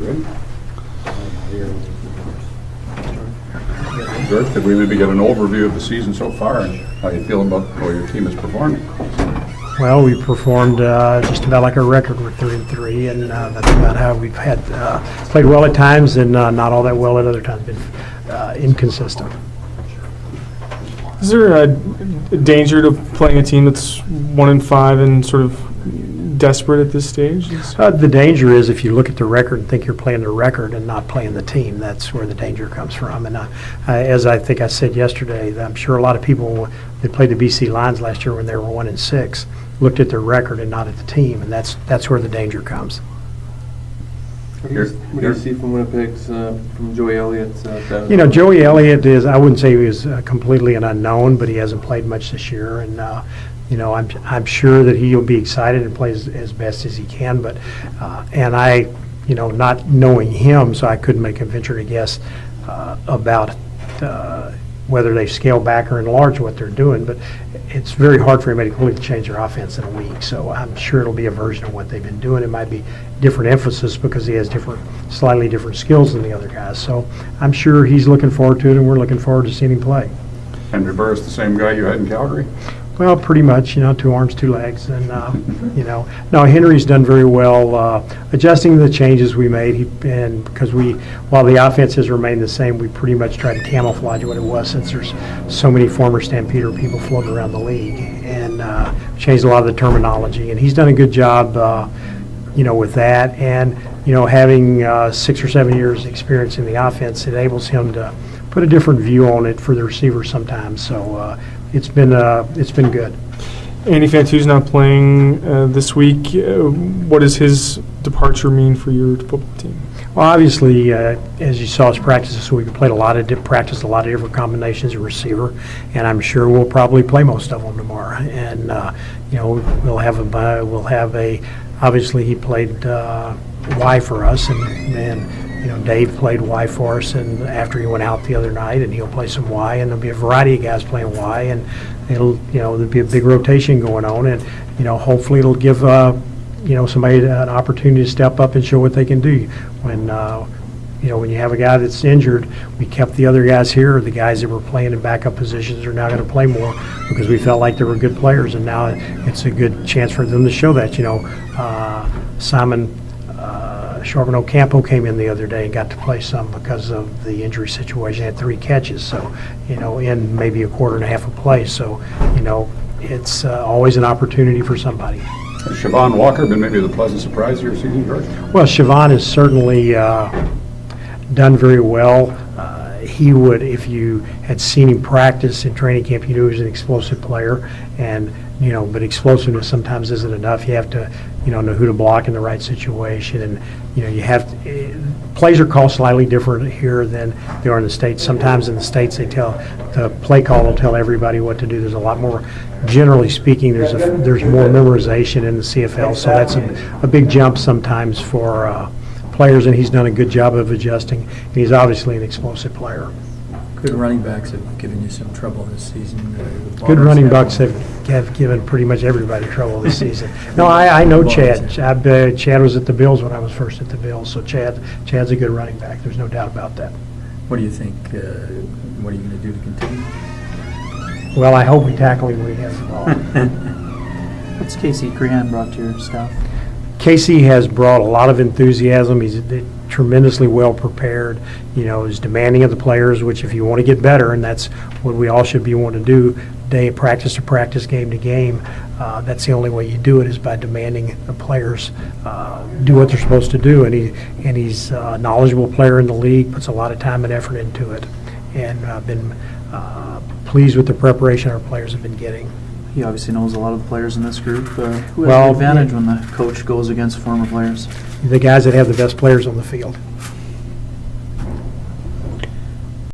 Good. George, could we maybe get an overview of the season so far and how you feel about how your team is performing? Well, we performed just about like our record. We're 3-3, and that's about how we've had played well at times and not all that well at other times. Been inconsistent. Is there a danger to playing a team that's 1-5 and sort of desperate at this stage? The danger is if you look at the record and think you're playing the record and not playing the team. That's where the danger comes from. And as I think I said yesterday, I'm sure a lot of people that played the BC Lions last year when they were 1-6 looked at their record and not at the team, and that's where the danger comes. What do you see from Winnipeg's, from Joey Elliott? Joey Elliott is, I wouldn't say he was completely an unknown, but he hasn't played much this year. And, I'm sure that he'll be excited and play as best as he can. But, and I, not knowing him, so I couldn't make a venture to guess about whether they scale back or enlarge what they're doing. But it's very hard for anybody to change their offense in a week. So I'm sure it'll be a version of what they've been doing. It might be different emphasis because he has slightly different skills than the other guys. So I'm sure he's looking forward to it, and we're looking forward to seeing him play. Henry Burris, the same guy you had in Calgary? Well, pretty much, 2 arms, 2 legs. And, no, Henry's done very well adjusting the changes we made. Because while the offense has remained the same, we pretty much tried to camouflage what it was since there's so many former Stampeder people floating around the league. And changed a lot of the terminology. And he's done a good job, with that. And, having 6 or 7 years experience in the offense enables him to put a different view on it for the receivers sometimes. So it's been good. Andy Fantu's not playing this week. What does his departure mean for your football team? Well, obviously, as you saw us practice this week, we played practiced a lot of different combinations of receiver, and I'm sure we'll probably play most of them tomorrow. And we'll have a obviously he played Y for us, and Dave played Y for us, and after he went out the other night, and he'll play some Y, and there'll be a variety of guys playing Y, and there'll be a big rotation going on, and hopefully it'll give somebody an opportunity to step up and show what they can do. When you have a guy that's injured, we kept the other guys here. The guys that were playing in backup positions are now going to play more because we felt like they were good players, and now it's a good chance for them to show that. Simon Charbonneau Ocampo came in the other day and got to play some because of the injury situation. He had 3 catches, so in maybe a quarter and a half of play. So it's always an opportunity for somebody. Has Siobhan Walker been maybe the pleasant surprise of your season, George? Well, Siobhan has certainly done very well. He would, if you had seen him practice in training camp, you knew he was an explosive player, and but explosiveness sometimes isn't enough. You have to know who to block in the right situation, and you have plays are called slightly different here than they are in the States. Sometimes in the States the play call will tell everybody what to do. There's a lot more, generally speaking, there's more memorization in the CFL, so that's a big jump sometimes for players, and he's done a good job of adjusting. And he's obviously an explosive player. Good running backs have given you some trouble this season. Good running backs have given pretty much everybody trouble this season. No, I know Chad. Chad was at the Bills when I was first at the Bills, so Chad's a good running back. There's no doubt about that. What do you think? What are you going to do to continue? Well, I hope we tackle him when he has the ball. What's Casey Crehan brought to your staff? Casey has brought a lot of enthusiasm. He's tremendously well prepared. Is demanding of the players, which if you want to get better, and that's what we all should be wanting to do, practice to practice, game to game, that's the only way you do it is by demanding the players do what they're supposed to do. And he's a knowledgeable player in the league, puts a lot of time and effort into it, and I've been pleased with the preparation our players have been getting. He obviously knows a lot of the players in this group. Who has the advantage when the coach goes against former players? The guys that have the best players on the field.